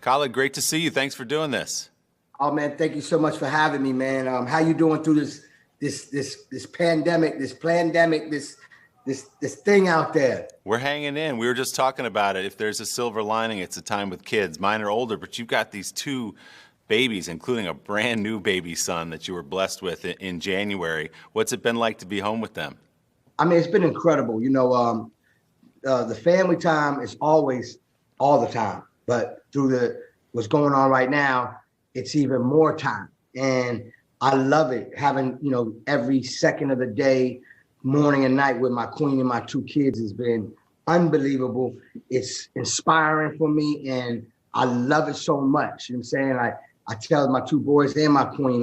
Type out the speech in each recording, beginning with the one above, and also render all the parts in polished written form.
Khaled, great to see you. Thanks for doing this. Oh man, thank you so much for having me, man. How you doing through this pandemic, this thing out there? We're hanging in. We were just talking about it. If there's a silver lining, it's a time with kids. Mine are older, but you've got these two babies, including a brand new baby son that you were blessed with in January. What's it been like to be home with them? I mean, it's been incredible. The family time is always all the time, but through what's going on right now, it's even more time. And I love it having, every second of the day, morning and night with my queen and my two kids has been unbelievable. It's inspiring for me and I love it so much. You know what I'm saying? I tell my two boys and my queen,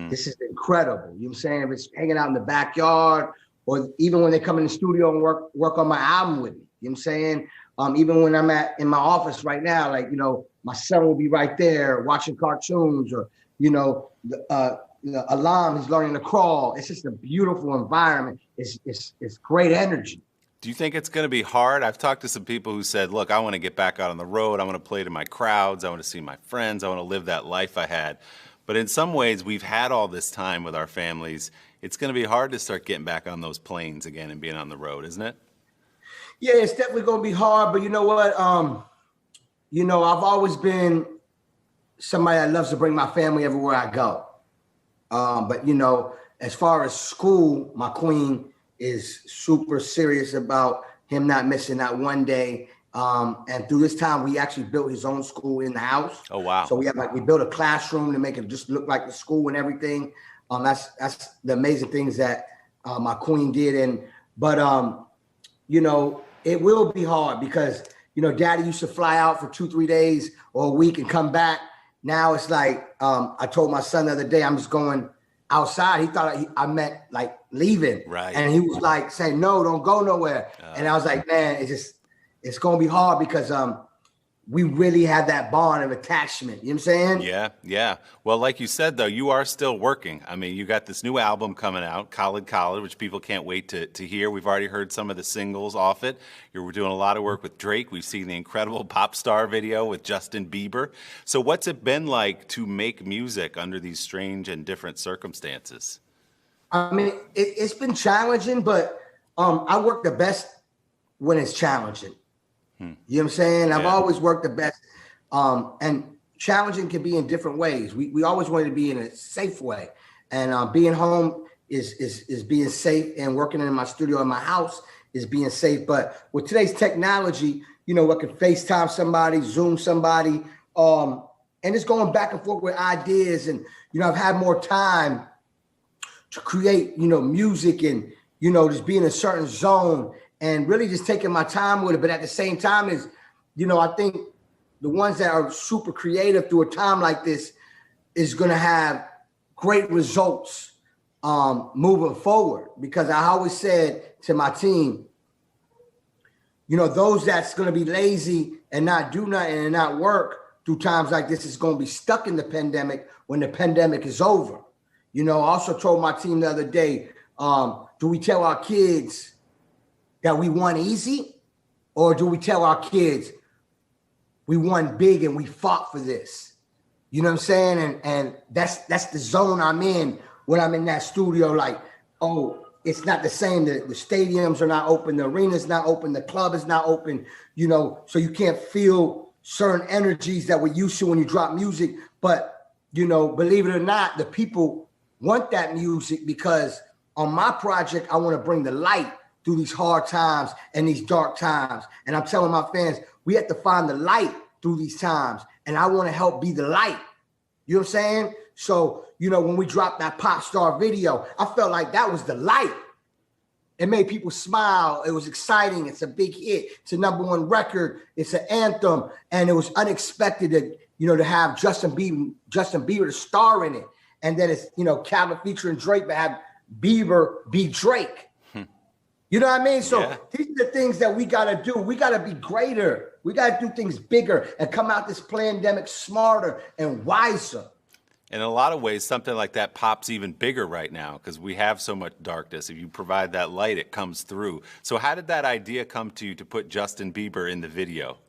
this is incredible. You know what I'm saying? If it's hanging out in the backyard or even when they come in the studio and work on my album with me, you know what I'm saying? Even when I'm in my office right now, my son will be right there watching cartoons or, the alarm is learning to crawl. It's just a beautiful environment. It's great energy. Do you think it's going to be hard? I've talked to some people who said, look, I want to get back out on the road. I want to play to my crowds. I want to see my friends. I want to live that life I had. But in some ways, we've had all this time with our families. It's going to be hard to start getting back on those planes again and being on the road, isn't it? Yeah, it's definitely going to be hard. But you know what? I've always been somebody that loves to bring my family everywhere I go. But as far as school, my queen is super serious about him not missing that one day. And through this time, we actually built his own school in the house. Oh, wow. So we built a classroom to make it just look like the school and everything. That's the amazing things that my queen did. But it will be hard because, daddy used to fly out for 2-3 days or a week and come back. Now it's like, I told my son the other day, I'm just going outside. He thought I meant like leaving. Right. And he was like saying, no, don't go nowhere. And I was like, man, it's going to be hard because we really have that bond of attachment. You know what I'm saying? Yeah. Well, like you said, though, you are still working. I mean, you got this new album coming out, Khaled Khaled, which people can't wait to hear. We've already heard some of the singles off it. You're doing a lot of work with Drake. We've seen the incredible Pop Star video with Justin Bieber. So what's it been like to make music under these strange and different circumstances? I mean, it's been challenging, but I work the best when it's challenging. You know what I'm saying? I've always worked the best. And challenging can be in different ways. We always wanted to be in a safe way. And being home is being safe, and working in my studio in my house is being safe. But with today's technology, I can FaceTime somebody, Zoom somebody, and it's going back and forth with ideas. And, I've had more time to create, music and, just be in a certain zone and really just taking my time with it. But at the same time I think the ones that are super creative through a time like this is going to have great results moving forward. Because I always said to my team, those that's going to be lazy and not do nothing and not work through times like this is going to be stuck in the pandemic when the pandemic is over. I also told my team the other day, do we tell our kids that we won easy, or do we tell our kids we won big and we fought for this? You know what I'm saying? And that's the zone I'm in when I'm in that studio. Like, oh, it's not the same. The stadiums are not open, the arena's not open, the club is not open. So you can't feel certain energies that we're used to when you drop music. But believe it or not, the people want that music because on my project, I want to bring the light through these hard times and these dark times. And I'm telling my fans, we have to find the light through these times. And I want to help be the light. You know what I'm saying? So, when we dropped that Pop Star video, I felt like that was the light. It made people smile. It was exciting. It's a big hit. It's a #1 record. It's an anthem. And it was unexpected to have Justin Bieber to star in it. And then it's, Khaled featuring Drake, but have Bieber be Drake. You know what I mean? So these are the things that we got to do. We got to be greater. We got to do things bigger and come out this pandemic smarter and wiser. In a lot of ways, something like that pops even bigger right now because we have so much darkness. If you provide that light, it comes through. So how did that idea come to you to put Justin Bieber in the video?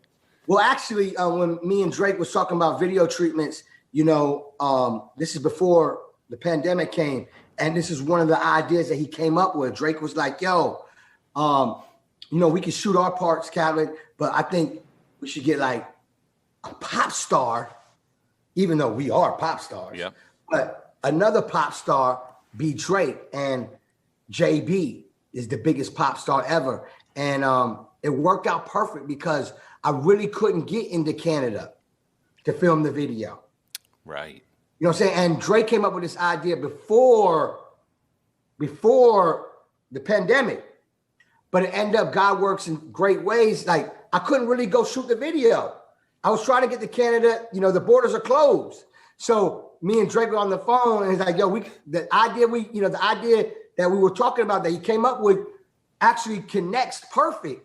Well, actually, when me and Drake was talking about video treatments, you know, this is before the pandemic came, and this is one of the ideas that he came up with. Drake was like, yo, you know, we can shoot our parts, Khaled, but I think we should get like a pop star, even though we are pop stars. Yep. But another pop star be Drake, and JB is the biggest pop star ever. And it worked out perfect because I really couldn't get into Canada to film the video. Right. You know what I'm saying? And Drake came up with this idea before the pandemic. But it ended up, God works in great ways. Like, I couldn't really go shoot the video. I was trying to get to Canada. You know, the borders are closed. So me and Drake were on the phone, and he's like, yo, the idea that we were talking about that he came up with actually connects perfect.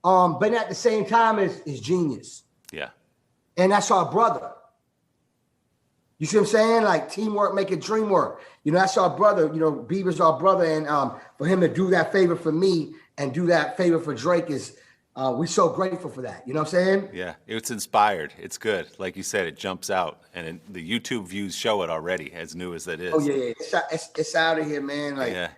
But at the same time, is genius. Yeah. And that's our brother. You see what I'm saying? Like, teamwork make a dream work. You know, that's our brother. You know, Bieber's our brother. And for him to do that favor for me and do that favor for Drake is, we're so grateful for that. You know what I'm saying? Yeah, it's inspired. It's good. Like you said, it jumps out. And the YouTube views show it already, as new as it is. Oh, yeah. It's out of here, man. Like, yeah.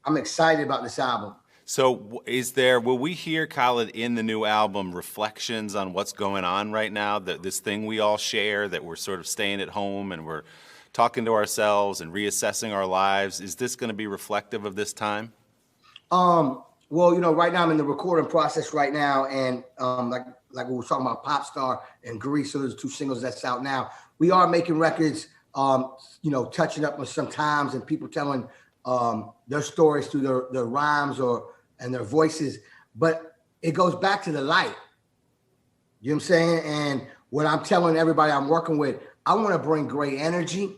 I'm excited about this album. So will we hear, Khaled, in the new album, reflections on what's going on right now, this thing we all share, that we're sort of staying at home and we're talking to ourselves and reassessing our lives? Is this going to be reflective of this time? Well, you know, right now I'm in the recording process right now. And like we were talking about Pop Star and Grease, so there's 2 singles that's out now. We are making records, you know, touching up on some times and people telling their stories through their rhymes and their voices, but it goes back to the light. You know what I'm saying? And what I'm telling everybody I'm working with, I want to bring great energy,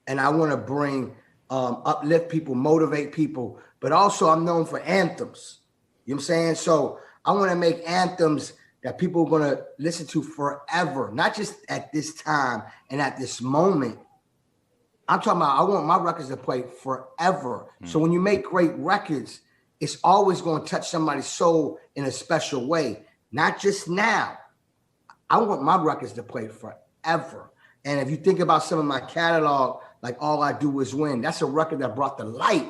and I want to bring uplift people, motivate people, but also I'm known for anthems. You know what I'm saying? So I want to make anthems that people are going to listen to forever, not just at this time and at this moment. I'm talking about, I want my records to play forever. So when you make great records, it's always going to touch somebody's soul in a special way. Not just now. I want my records to play forever. And if you think about some of my catalog, like All I Do Is Win, that's a record that brought the light.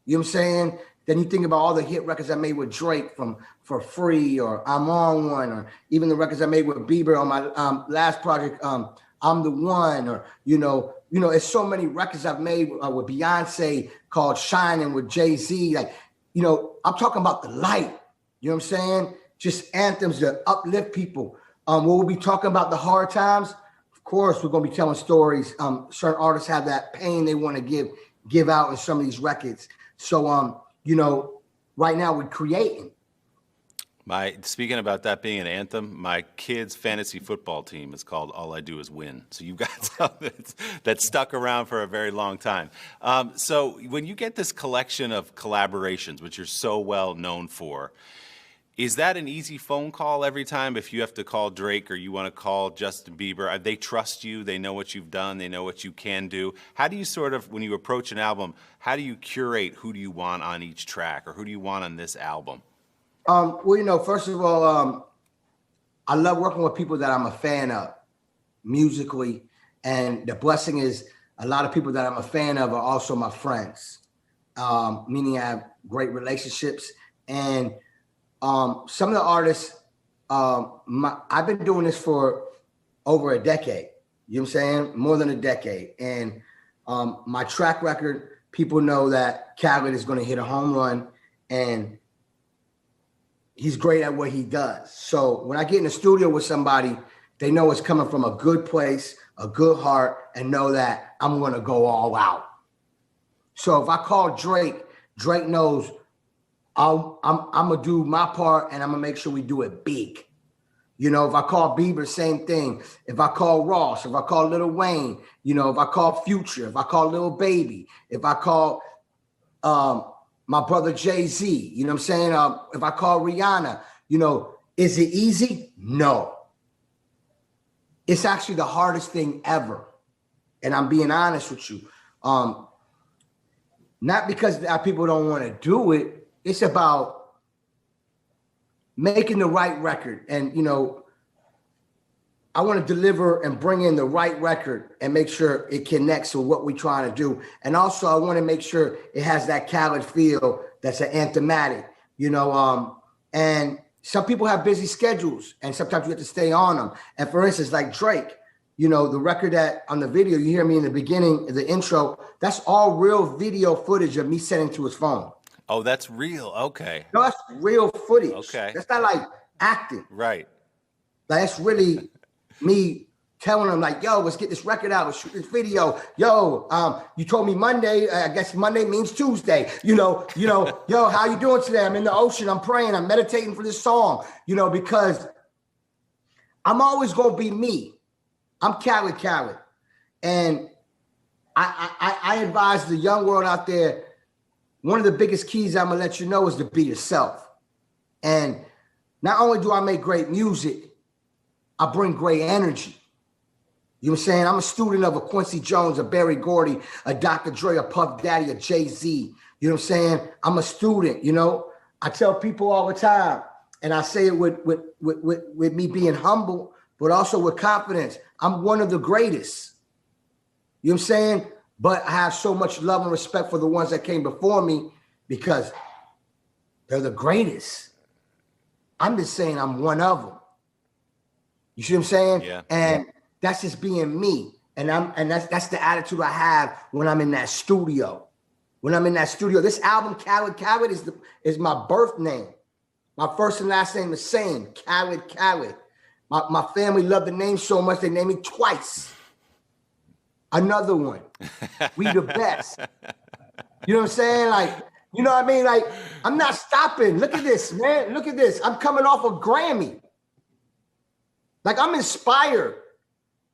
You know what I'm saying? Then you think about all the hit records I made with Drake, from For Free, or I'm On One, or even the records I made with Bieber on my last project, I'm the One, or, you know, it's so many records I've made with Beyonce called Shining with Jay-Z. Like, you know, I'm talking about the light. You know what I'm saying? Just anthems that uplift people. We'll be talking about the hard times. Of course, we're going to be telling stories. Certain artists have that pain they want to give out in some of these records. So, you know, right now we're creating. Speaking about that being an anthem, my kids' fantasy football team is called All I Do Is Win. So you've got something that's stuck around for a very long time. So when you get this collection of collaborations, which you're so well known for, is that an easy phone call every time if you have to call Drake or you want to call Justin Bieber? They trust you. They know what you've done. They know what you can do. How do you sort of, when you approach an album, how do you curate who do you want on each track, or who do you want on this album? Well, you know, first of all, I love working with people that I'm a fan of musically. And the blessing is a lot of people that I'm a fan of are also my friends, meaning I have great relationships. And some of the artists, I've been doing this for over a decade. You know what I'm saying? More than a decade. And my track record, people know that Khaled is going to hit a home run, and he's great at what he does. So when I get in the studio with somebody, they know it's coming from a good place, a good heart, and know that I'm going to go all out. So if I call Drake, Drake knows I'm going to do my part, and I'm going to make sure we do it big. You know, if I call Bieber, same thing. If I call Ross, if I call Lil Wayne, you know, if I call Future, if I call Lil Baby, if I call my brother Jay-Z, you know what I'm saying? If I call Rihanna, you know, is it easy? No. It's actually the hardest thing ever. And I'm being honest with you. Not because people don't want to do it. It's about making the right record. And, you know, I want to deliver and bring in the right record and make sure it connects with what we're trying to do. And also I want to make sure it has that Khaled feel that's an anthematic, you know, and some people have busy schedules and sometimes you have to stay on them. And for instance, like Drake, you know, the record that on the video, you hear me in the beginning, the intro, that's all real video footage of me sending to his phone. Oh, that's real. Okay. No, that's real footage. Okay. That's not like acting. Right. Like, that's really me telling him, like, yo, let's get this record out. Let's shoot this video. Yo, you told me Monday. I guess Monday means Tuesday. You know, yo, how you doing today? I'm in the ocean. I'm praying. I'm meditating for this song. You know, because I'm always gonna be me. I'm Khaled Khaled, and I advise the young world out there. One of the biggest keys I'm gonna let you know is to be yourself. And not only do I make great music, I bring great energy. You know what I'm saying? I'm a student of a Quincy Jones, a Berry Gordy, a Dr. Dre, a Puff Daddy, a Jay-Z. You know what I'm saying? I'm a student, you know? I tell people all the time, and I say it with me being humble, but also with confidence. I'm one of the greatest. You know what I'm saying? But I have so much love and respect for the ones that came before me because they're the greatest. I'm just saying I'm one of them. You see what I'm saying? Yeah. And that's just being me. And that's the attitude I have when I'm in that studio. When I'm in that studio, this album, Khaled Khaled, is my birth name. My first and last name is the same, Khaled Khaled. My family loved the name so much they named me twice. Another one. We the best. You know what I'm saying? Like, you know what I mean? Like, I'm not stopping. Look at this, man. Look at this. I'm coming off a Grammy. Like, I'm inspired.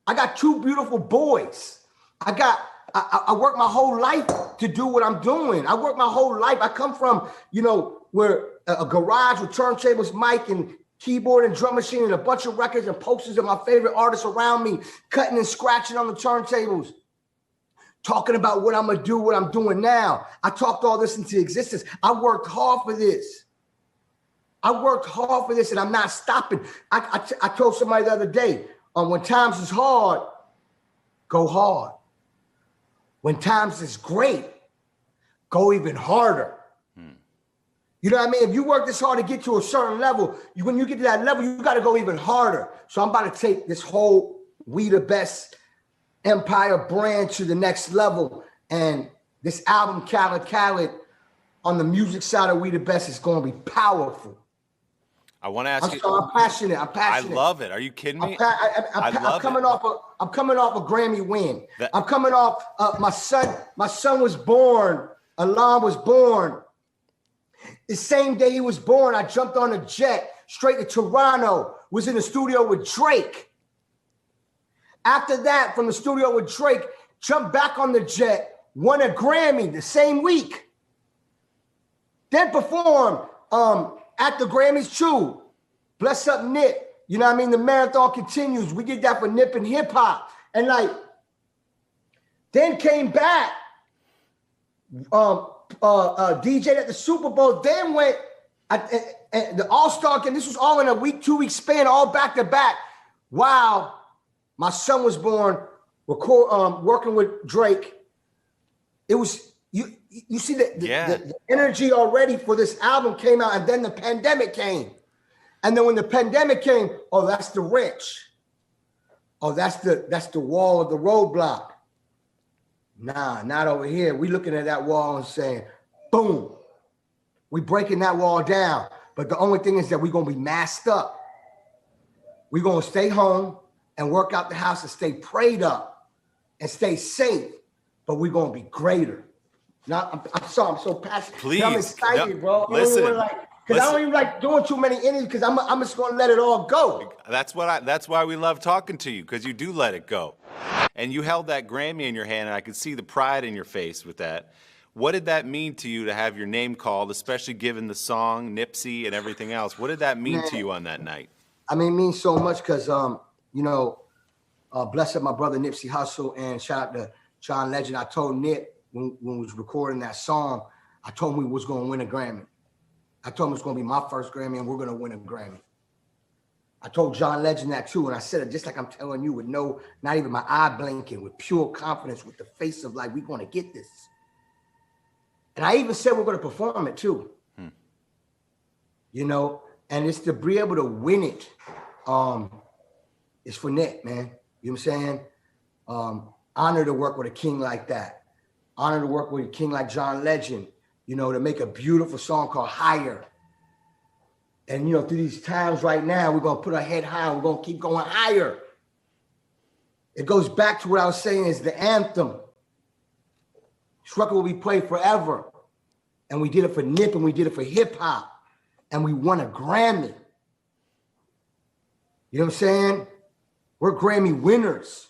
I got two beautiful boys. I work my whole life to do what I'm doing. I work my whole life. I come from, you know, where a garage with turntables, mic, and keyboard and drum machine and a bunch of records and posters of my favorite artists around me, cutting and scratching on the turntables, talking about what I'm going to do, what I'm doing now. I talked all this into existence. I worked hard for this. I worked hard for this, and I'm not stopping. I told somebody the other day, when times is hard, go hard. When times is great, go even harder. You know what I mean? If you work this hard to get to a certain level, when you get to that level, you got to go even harder. So I'm about to take this whole We the Best Empire brand to the next level. And this album, Khaled Khaled, on the music side of We the Best is going to be powerful. I want to ask you. I'm passionate. I'm passionate. I love it. Are you kidding me? I'm coming off a Grammy win. I'm coming off my son was born. Alam was born. The same day he was born, I jumped on a jet straight to Toronto, was in the studio with Drake. After that, from the studio with Drake, jumped back on the jet, won a Grammy the same week. Then performed at the Grammys too. Bless up Nip. You know what I mean? The marathon continues. We did that for Nip and hip hop. And like, then came back. DJ at the Super Bowl, then went at the All-Star game. This was all in a week, 2 week span, all back to back. Wow. My son was born, working with Drake. It was, you see the energy already for this album came out, and then the pandemic came. And then when the pandemic came, oh, that's the wrench. Oh, that's the wall of the roadblock. Nah, not over here. We looking at that wall and saying, boom. We breaking that wall down. But the only thing is that we're going to be masked up. We're going to stay home and work out the house and stay prayed up and stay safe. But we're going to be greater. Now, I'm sorry, I'm so passionate. Please. I'm excited, bro. Listen. Because I don't even like doing too many interviews because I'm just going to let it all go. That's why we love talking to you, because you do let it go. And you held that Grammy in your hand, and I could see the pride in your face with that. What did that mean to you to have your name called, especially given the song, Nipsey, and everything else? What did that mean to you on that night? I mean, it means so much because, bless up my brother Nipsey Hussle, and shout out to John Legend. I told Nip when we was recording that song, I told him we was going to win a Grammy. I told him it's going to be my first Grammy and we're going to win a Grammy. I told John Legend that too, and I said it just like I'm telling you, with not even my eye blinking, with pure confidence, with the face of like, we're going to get this. And I even said we're going to perform it too. You know, and it's to be able to win it. It's for Nip, man. You know what I'm saying? Honor to work with a king like that. Honor to work with a king like John Legend, you know, to make a beautiful song called Higher. And, you know, through these times right now, we're going to put our head high. We're going to keep going higher. It goes back to what I was saying is the anthem. This record will be played forever. And we did it for Nip and we did it for hip hop. And we won a Grammy. You know what I'm saying? We're Grammy winners.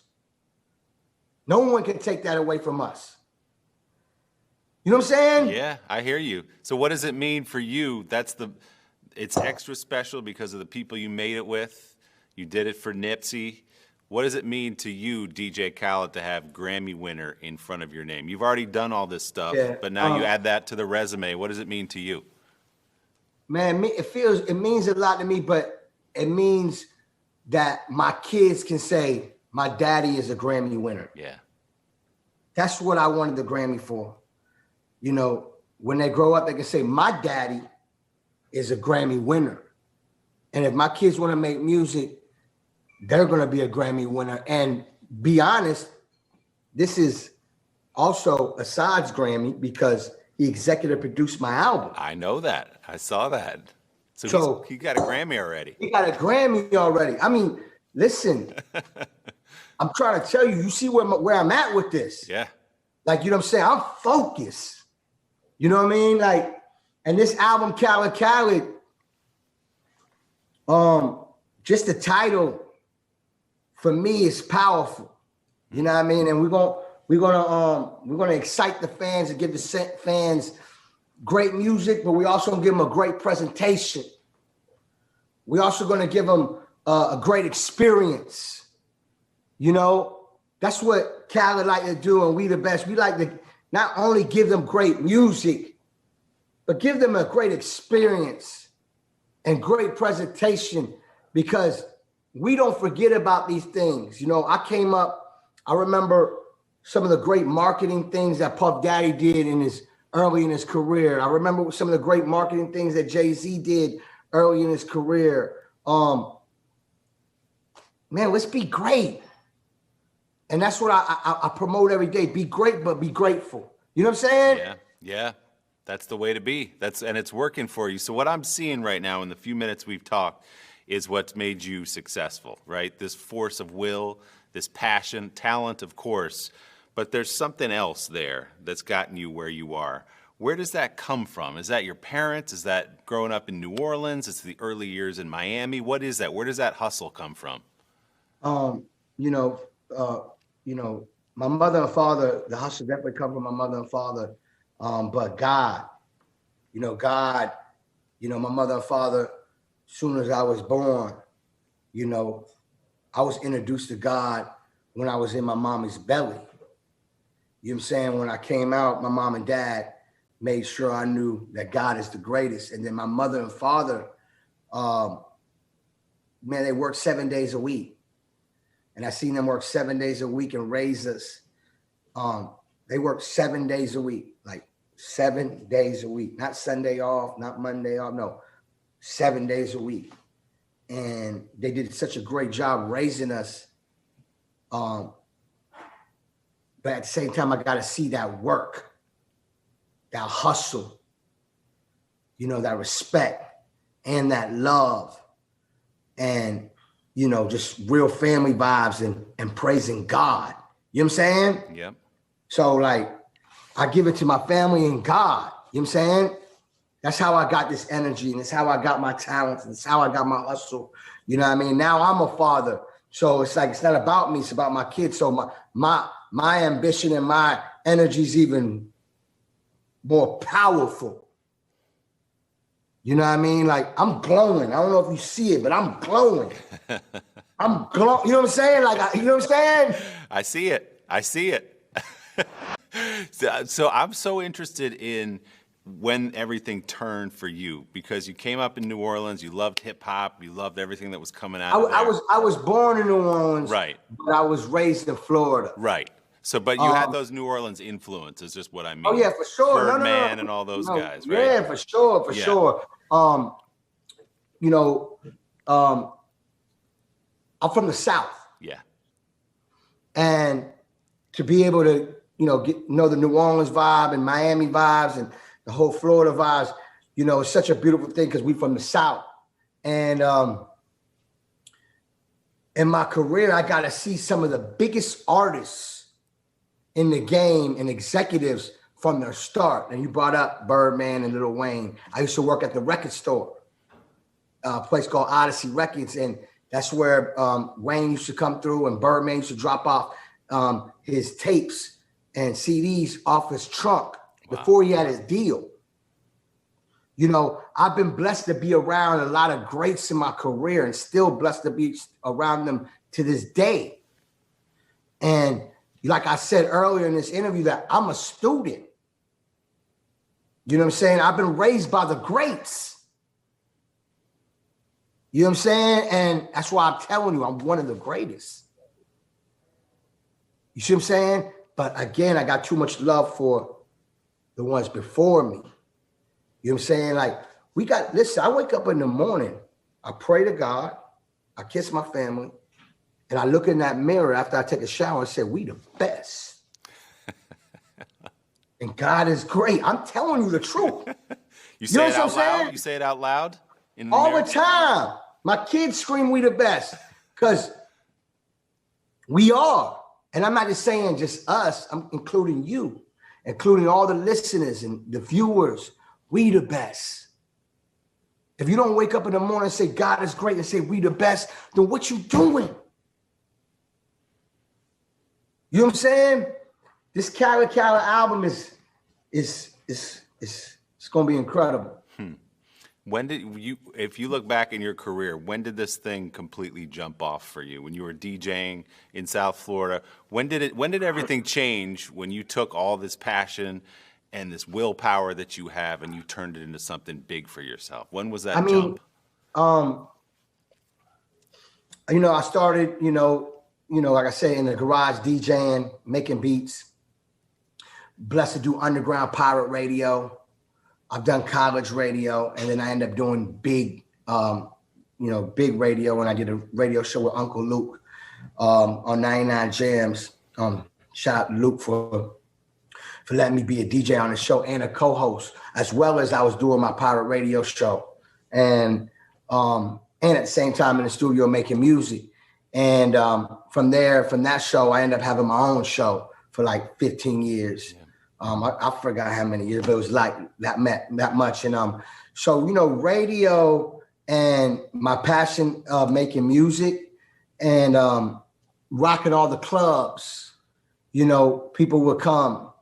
No one can take that away from us. You know what I'm saying? Yeah, I hear you. So what does it mean for you? It's extra special because of the people you made it with. You did it for Nipsey. What does it mean to you, DJ Khaled, to have Grammy winner in front of your name? You've already done all this stuff, but now you add that to the resume. What does it mean to you? Man, it means a lot to me, but it means that my kids can say, my daddy is a Grammy winner. Yeah. That's what I wanted the Grammy for. You know, when they grow up, they can say, my daddy is a Grammy winner. And if my kids want to make music, they're going to be a Grammy winner. And be honest, this is also Assad's Grammy because he executive produced my album. I know that. I saw that. So he got a Grammy already. He got a Grammy already. I mean, listen, I'm trying to tell you, you see where I'm at with this. Yeah. Like, you know what I'm saying? I'm focused. You know what I mean? Like, and this album, Khaled Khaled, just the title for me is powerful. You know what I mean? And we're gonna excite the fans and give the fans great music, but we also gonna give them a great presentation. We also gonna give them a great experience. You know, that's what Khaled like to do, and we the best. We like to not only give them great music, but give them a great experience and great presentation, because we don't forget about these things. You know, I remember some of the great marketing things that Puff Daddy did early in his career. I remember some of the great marketing things that Jay-Z did early in his career. Man, let's be great. And that's what I promote every day. Be great, but be grateful. You know what I'm saying? Yeah, yeah. That's the way to be. And it's working for you. So what I'm seeing right now in the few minutes we've talked is what's made you successful, right? This force of will, this passion, talent, of course, but there's something else there that's gotten you where you are. Where does that come from? Is that your parents? Is that growing up in New Orleans? It's the early years in Miami? What is that? Where does that hustle come from? My mother and father, the hustle definitely come from my mother and father. But God, my mother and father, as soon as I was born, I was introduced to God when I was in my mommy's belly. You know what I'm saying? When I came out, my mom and dad made sure I knew that God is the greatest. And then my mother and father, they worked 7 days a week. And I seen them work 7 days a week and raise us. They worked 7 days a week, like 7 days a week, not Sunday off, not Monday off, no, 7 days a week. And they did such a great job raising us. But at the same time, I got to see that work, that hustle, that respect and that love and, just real family vibes and praising God. You know what I'm saying? Yep. So like, I give it to my family and God. You know what I'm saying? That's how I got this energy, and it's how I got my talents, and it's how I got my hustle. You know what I mean? Now I'm a father. So it's like, it's not about me, it's about my kids. So my ambition and my energy is even more powerful. You know what I mean? Like, I'm glowing. I don't know if you see it, but I'm glowing. I'm glowing. You know what I'm saying? Like, you know what I'm saying? I see it. So I'm so interested in when everything turned for you, because you came up in New Orleans, you loved hip hop, you loved everything that was coming out of there. I was born in New Orleans, Right. but I was raised in Florida. Right. So, but you had those New Orleans influences, just what I mean. Oh yeah, for sure. Birdman and all those guys, right? Yeah, for sure, sure. You know, I'm from the South. Yeah. And to be able to, you know, know the New Orleans vibe and Miami vibes and the whole Florida vibes, you know, it's such a beautiful thing because we from the South. And in my career, I got to see some of the biggest artists in the game and executives from their start. And you brought up Birdman and Lil Wayne. I used to work at the record store, a place called Odyssey Records. And that's where Wayne used to come through and Birdman used to drop off his tapes and CDs off his trunk before he had his deal. You know, I've been blessed to be around a lot of greats in my career and still blessed to be around them to this day. And like I said earlier in this interview, that I'm a student. You know what I'm saying? I've been raised by the greats. You know what I'm saying? And that's why I'm telling you, I'm one of the greatest. You see what I'm saying? But again, I got too much love for the ones before me. You know what I'm saying? Like, listen, I wake up in the morning, I pray to God, I kiss my family, and I look in that mirror after I take a shower and say, we the best. And God is great. I'm telling you the truth. You say it out loud? You say it out loud? All the time. My kids scream, we the best. Because we are. And I'm not just saying just us, I'm including you, including all the listeners and the viewers. We the best. If you don't wake up in the morning and say God is great and say we the best, then what you doing? You know what I'm saying? This Khaled Khaled album is gonna be incredible. When did you, if you look back in your career, when did this thing completely jump off for you? When you were DJing in South Florida, when did everything change when you took all this passion and this willpower that you have and you turned it into something big for yourself? When was that jump? You know, I started, you know, like I said, in the garage DJing, making beats. Blessed to do underground pirate radio. I've done college radio, and then I ended up doing big radio when I did a radio show with Uncle Luke on 99 Jams. Shout out to Luke for letting me be a DJ on the show and a co-host, as well as I was doing my pirate radio show. And at the same time in the studio making music. And from that show, I ended up having my own show for like 15 years. I forgot how many years, but it was like that much. And so, you know, radio and my passion of making music and rocking all the clubs, you know, people would come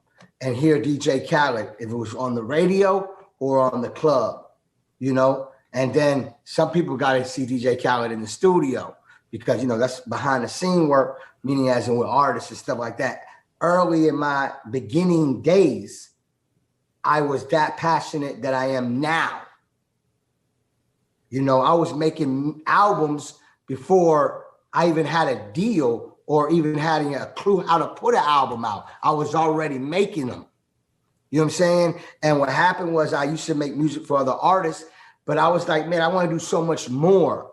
and hear DJ Khaled if it was on the radio or on the club, you know. And then some people got to see DJ Khaled in the studio because, you know, that's behind the scene work, meaning as in with artists and stuff like that. Early in my beginning days, I was that passionate that I am now. You know, I was making albums before I even had a deal or even having a clue how to put an album out. I was already making them. You know what I'm saying? And what happened was I used to make music for other artists, but I was like, man, I want to do so much more.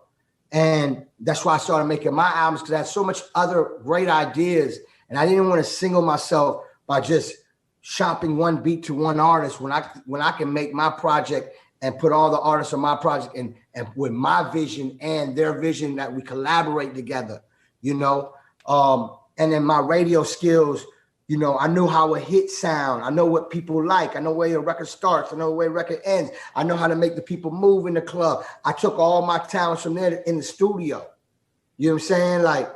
And that's why I started making my albums, because I had so much other great ideas. And I didn't want to single myself by just shopping one beat to one artist when I can make my project and put all the artists on my project and with my vision and their vision that we collaborate together, you know. And then my radio skills, you know, I knew how a hit sound. I know what people like. I know where a record starts. I know where a record ends. I know how to make the people move in the club. I took all my talents from there in the studio. You know what I'm saying? Like,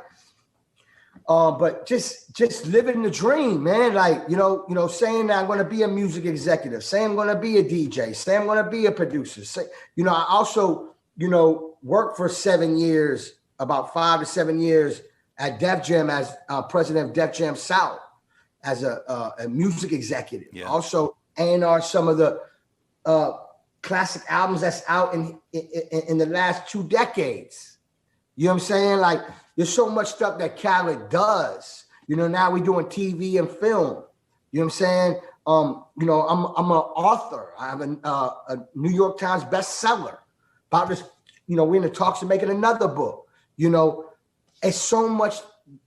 but just living the dream, man. Like, you know, saying that I'm going to be a music executive, saying I'm going to be a DJ, saying I'm going to be a producer. Say, you know, I also, you know, worked for 7 years, about 5 to 7 years at Def Jam as president of Def Jam South as a music executive. Yeah. Also A&R some of the classic albums that's out in the last 2 decades. You know what I'm saying? Like, there's so much stuff that Khaled does. You know, now we're doing TV and film. You know what I'm saying? You know, I'm an author. I have a New York Times bestseller about this. You know, we're in the talks of making another book. You know, it's so much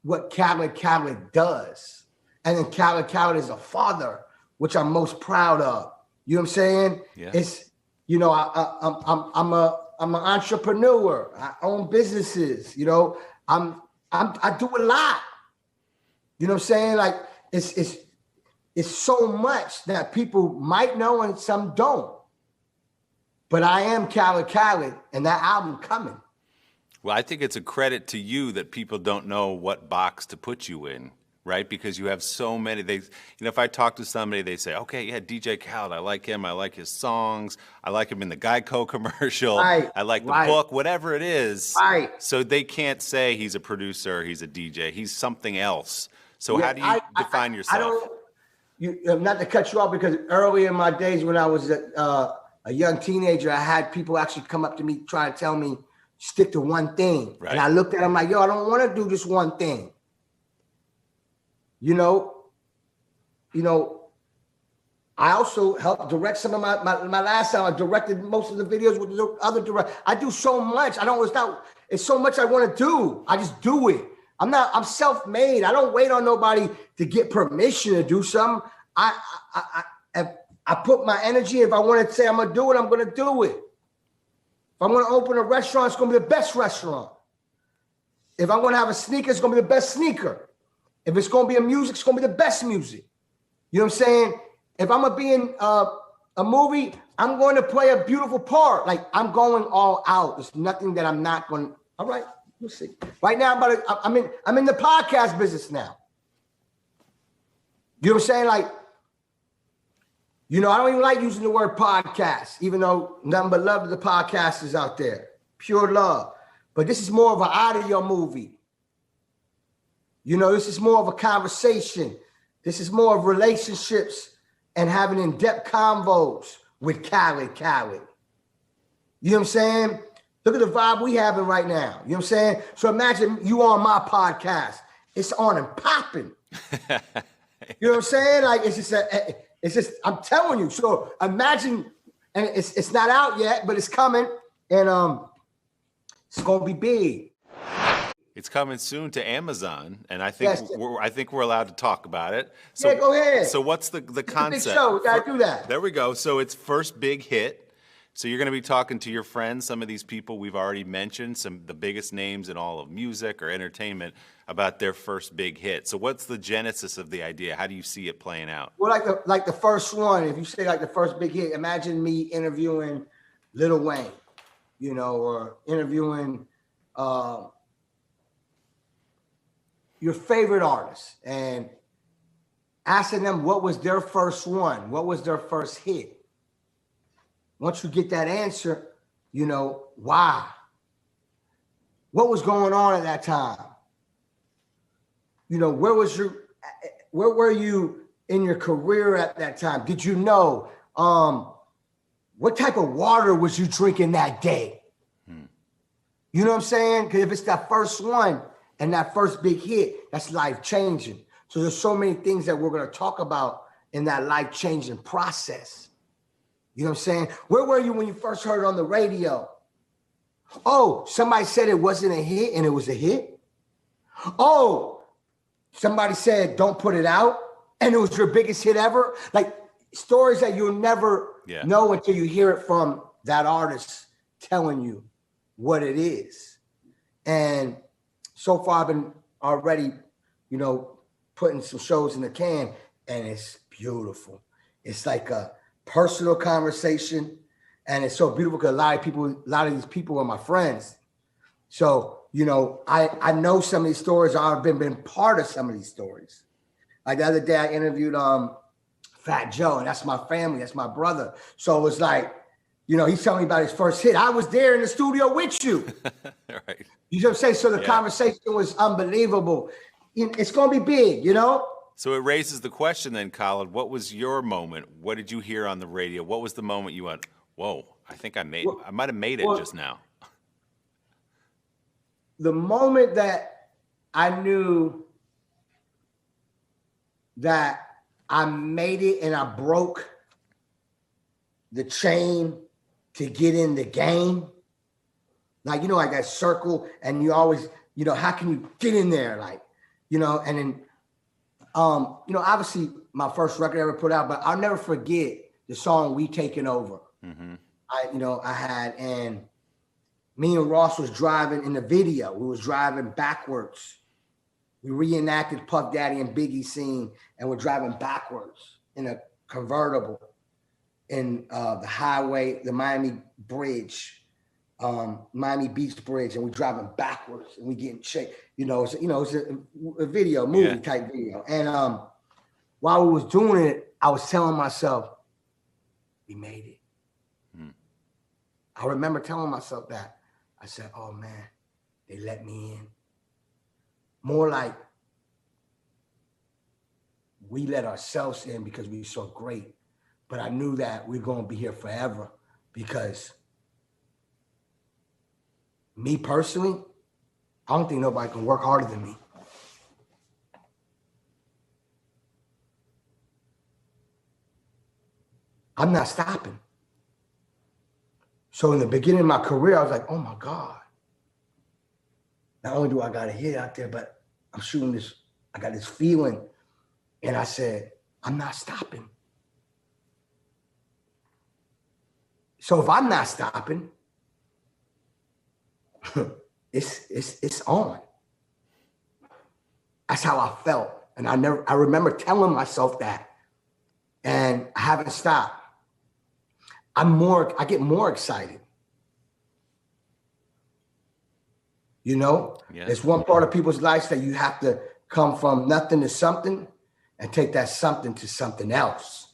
what Khaled does. And then Khaled is a father, which I'm most proud of. You know what I'm saying? Yeah. It's, you know, I'm an entrepreneur. I own businesses. You know, I do a lot. You know what I'm saying? Like, it's so much that people might know and some don't. But I am Khaled, and that album coming. Well, I think it's a credit to you that people don't know what box to put you in, right? Because you have so many. You know, if I talk to somebody, they say, okay, yeah, DJ Khaled, I like him. I like his songs. I like him in the Geico commercial. Right, I like the right. book, whatever it is. Right. So they can't say he's a producer, he's a DJ. He's something else. So Yeah, how do you define yourself? I don't, not to cut you off, because early in my days when I was a young teenager, I had people actually come up to me trying to tell me, stick to one thing. Right. And I looked at them like, yo, I don't want to do just one thing. You know, I also helped direct some of my last time. I directed most of the videos with the other director. I do so much. It's so much I want to do. I just do it. I'm self-made. I don't wait on nobody to get permission to do something. I put my energy. If I want to say I'm going to do it, I'm going to do it. If I'm going to open a restaurant, it's going to be the best restaurant. If I'm going to have a sneaker, it's going to be the best sneaker. If it's going to be a music, it's going to be the best music. You know what I'm saying? If I'm going to be in a movie, I'm going to play a beautiful part. Like, I'm going all out. There's nothing that I'm not going to. All right, we'll see. Right now, I'm in the podcast business now. You know what I'm saying? Like, you know, I don't even like using the word podcast, even though nothing but love to the podcasters out there. Pure love. But this is more of an audio movie. You know, this is more of a conversation. This is more of relationships and having in-depth convos with Khaled. You know what I'm saying? Look at the vibe we having right now. You know what I'm saying? So imagine you on my podcast. It's on and popping. You know what I'm saying? Like, it's just, I'm telling you. So imagine, and it's not out yet, but it's coming, and it's gonna be big. It's coming soon to Amazon, and I think we're allowed to talk about it. So, yeah, go ahead. So what's the concept? Big show. We gotta do that. There we go. So it's first big hit. So you're going to be talking to your friends, some of these people we've already mentioned, the biggest names in all of music or entertainment, about their first big hit. So what's the genesis of the idea? How do you see it playing out? Well, like the first one, if you say like the first big hit, imagine me interviewing Lil Wayne, you know, or interviewing your favorite artist and asking them what was their first one, what was their first hit. Once you get that answer, you know, why? What was going on at that time? You know, where were you in your career at that time? Did you know what type of water was you drinking that day? You know what I'm saying? Because if it's that first one and that first big hit, that's life changing. So there's so many things that we're going to talk about in that life changing process. You know what I'm saying? Where were you when you first heard it on the radio? Oh, somebody said it wasn't a hit and it was a hit. Oh, somebody said don't put it out and it was your biggest hit ever. Like, stories that you'll never know until you hear it from that artist telling you what it is. And so far I've been already, you know, putting some shows in the can, and it's beautiful. It's like a personal conversation, and it's so beautiful because a lot of these people are my friends. So, you know, I know some of these stories. I've been part of some of these stories. Like the other day I interviewed Fat Joe, and that's my family, that's my brother. So it was like, you know, he's telling me about his first hit. I was there in the studio with you. Right. You know what I'm saying? So the conversation was unbelievable. It's gonna be big, you know? So it raises the question then, Khaled, what was your moment? What did you hear on the radio? What was the moment you went, whoa, I think I might have made it just now. The moment that I knew that I made it and I broke the chain to get in the game. Like, you know, like that circle, and you always, you know, how can you get in there? Like, you know, and then, you know, obviously my first record I ever put out, but I'll never forget the song We Taking Over. Mm-hmm. I had, and me and Ross was driving in the video. We was driving backwards. We reenacted Puff Daddy and Biggie scene, and we're driving backwards in a convertible in the highway, the Miami Bridge, Miami Beach Bridge, and we're driving backwards, and we getting chased. It's a video, movie type video. And while we was doing it, I was telling myself, we made it. I remember telling myself that. I said, oh man, they let me in. More like we let ourselves in because we were so great. But I knew that we're going to be here forever because me personally, I don't think nobody can work harder than me. I'm not stopping. So in the beginning of my career, I was like, oh my God. Not only do I got a hit out there, but I'm shooting this, I got this feeling. And I said, I'm not stopping. So if I'm not stopping, it's on. That's how I felt. And I remember telling myself that. And I haven't stopped. I get more excited. You know, There's one part of people's lives that you have to come from nothing to something and take that something to something else.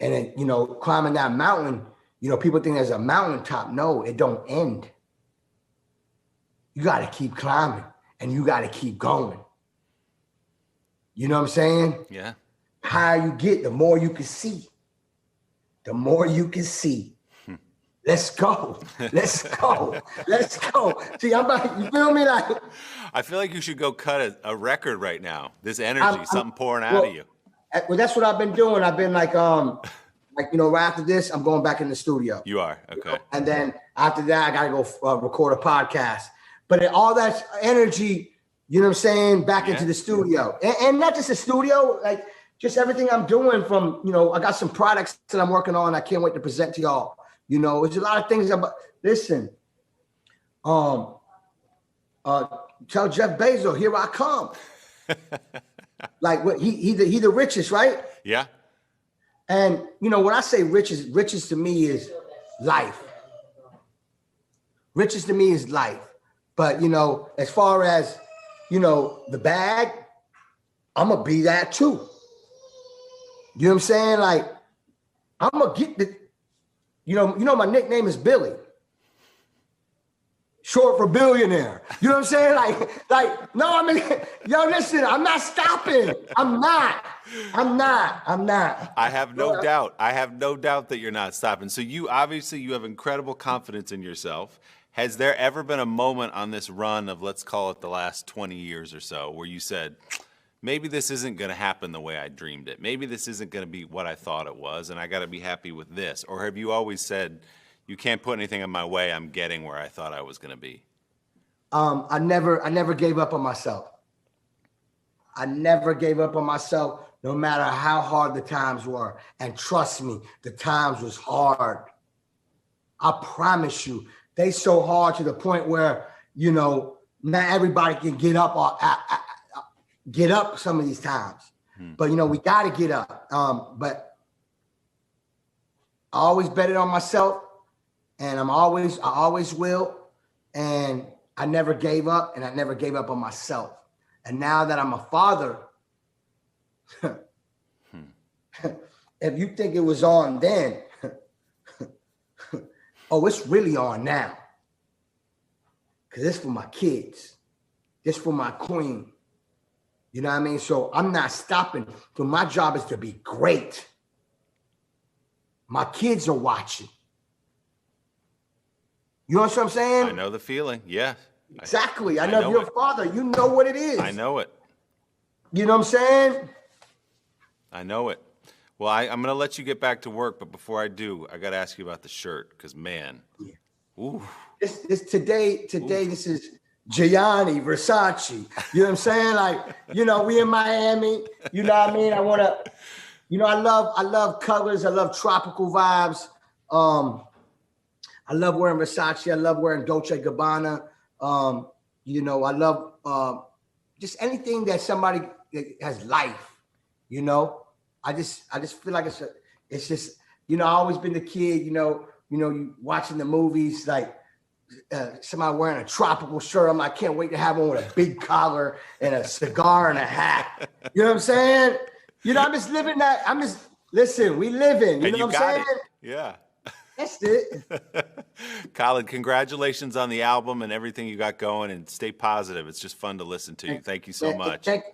And then, you know, climbing that mountain, you know, people think there's a mountaintop. No, it don't end. You got to keep climbing and you got to keep going. You know what I'm saying? Yeah. The higher you get, the more you can see. The more you can see. Let's go. Let's go. Let's go. See, I'm about, you feel me? Like, I feel like you should go cut a record right now. This energy, something pouring out of you. Well, that's what I've been doing. I've been like, you know, right after this, I'm going back in the studio. You are, okay. You know? And then after that, I got to go record a podcast. But all that energy, you know what I'm saying, back into the studio. And not just the studio, like just everything I'm doing from, you know, I got some products that I'm working on. I can't wait to present to y'all. You know, there's a lot of things about, listen, tell Jeff Bezos, here I come. Like what he the richest, right? Yeah. And you know, when I say riches to me is life. Riches to me is life. But you know, as far as, you know, the bag, I'm gonna be that too. You know what I'm saying? Like, I'm gonna get the, you know, my nickname is Billy. Short for billionaire. You know what I'm saying? Like, no, I mean, yo, listen, I'm not stopping. I'm not. I have no doubt. I have no doubt that you're not stopping. So you have incredible confidence in yourself. Has there ever been a moment on this run of, let's call it the last 20 years or so, where you said, maybe this isn't going to happen the way I dreamed it. Maybe this isn't going to be what I thought it was, and I got to be happy with this. Or have you always said, you can't put anything in my way, I'm getting where I thought I was going to be? I never gave up on myself. I never gave up on myself, no matter how hard the times were. And trust me, the times was hard. I promise you, they so hard to the point where, you know, not everybody can get up some of these times. But, you know, we got to get up. But I always betted on myself, and I always will. And I never gave up, and I never gave up on myself. And now that I'm a father, if you think it was on then, oh, it's really on now. Because it's for my kids. It's for my queen. You know what I mean? So I'm not stopping. So my job is to be great. My kids are watching. You know what I'm saying? I know the feeling. Yeah. Exactly. I know if you're a father, you know what it is. I know it. You know what I'm saying? I know it. Well, I'm going to let you get back to work, but before I do, I got to ask you about the shirt, because, man, yeah. Ooh. Today, this is Gianni, Versace. You know what I'm saying? Like, you know, we in Miami. You know what I mean? I want to, you know, I love colors. I love tropical vibes. I love wearing Versace. I love wearing Dolce & Gabbana. You know, I love just anything that somebody that has life. You know, I just feel like it's just, you know, I always been the kid. You watching the movies like. Somebody wearing a tropical shirt. I can't wait to have one with a big collar and a cigar and a hat. You know what I'm saying? You know, I'm just living that. Listen, we living. You know what I'm saying? Yeah. That's it. Khaled, congratulations on the album and everything you got going, and stay positive. It's just fun to listen to you. Thank you so much. Thank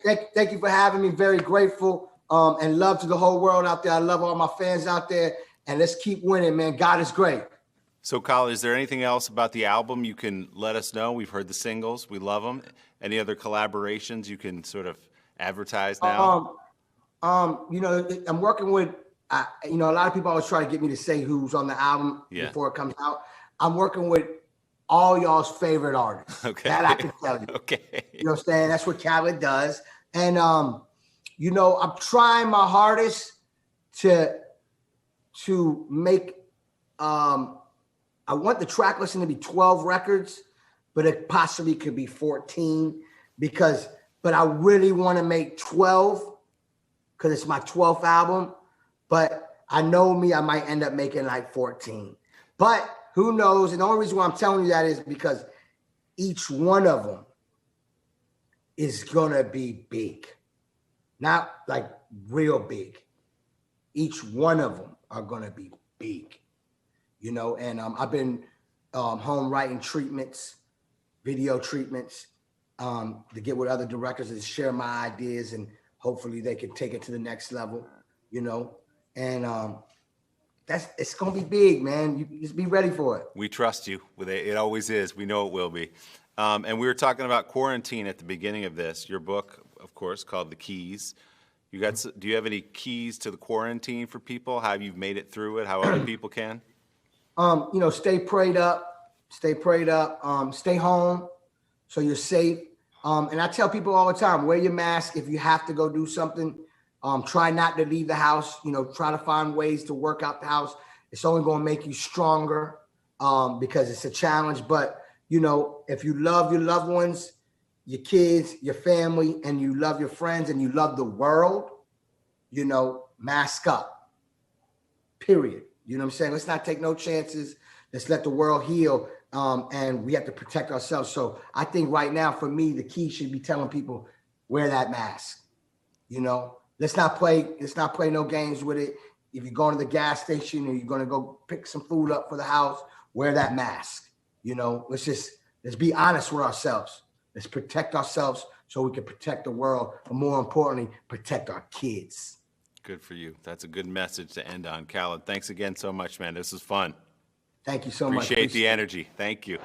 you for having me. Very grateful. And love to the whole world out there. I love all my fans out there. And let's keep winning, man. God is great. So, Khaled, is there anything else about the album you can let us know? We've heard the singles. We love them. Any other collaborations you can sort of advertise now? You know, I'm working with, you know, a lot of people always try to get me to say who's on the album before it comes out. I'm working with all y'all's favorite artists. Okay. That I can tell you. Okay. You know what I'm saying? That's what Khaled does. And, you know, I'm trying my hardest to make, I want the track listing to be 12 records, but it possibly could be 14 but I really want to make 12 because it's my 12th album. But I know me, I might end up making like 14. But who knows? And the only reason why I'm telling you that is because each one of them is going to be big. Not like real big. Each one of them are going to be big. You know, and I've been home writing treatments, video treatments, to get with other directors and share my ideas, and hopefully they can take it to the next level, you know. And it's gonna be big, man. You just be ready for it. We trust you. It always is. We know it will be. And we were talking about quarantine at the beginning of this. Your book, of course, called The Keys. Do you have any keys to the quarantine for people? How you've made it through it? How other people can? You know, stay prayed up, stay home so you're safe. And I tell people all the time, wear your mask if you have to go do something. Try not to leave the house, you know, try to find ways to work out the house. It's only going to make you stronger because it's a challenge. But, you know, if you love your loved ones, your kids, your family, and you love your friends and you love the world, you know, mask up, period. You know what I'm saying? Let's not take no chances. Let's let the world heal. And we have to protect ourselves. So I think right now, for me, the key should be telling people, wear that mask. You know, let's not play no games with it. If you're going to the gas station or you're going to go pick some food up for the house, wear that mask. You know, let's be honest with ourselves. Let's protect ourselves so we can protect the world. But more importantly, protect our kids. Good for you. That's a good message to end on. Khaled, thanks again so much, man. This was fun. Thank you so much. Appreciate the energy. Thank you.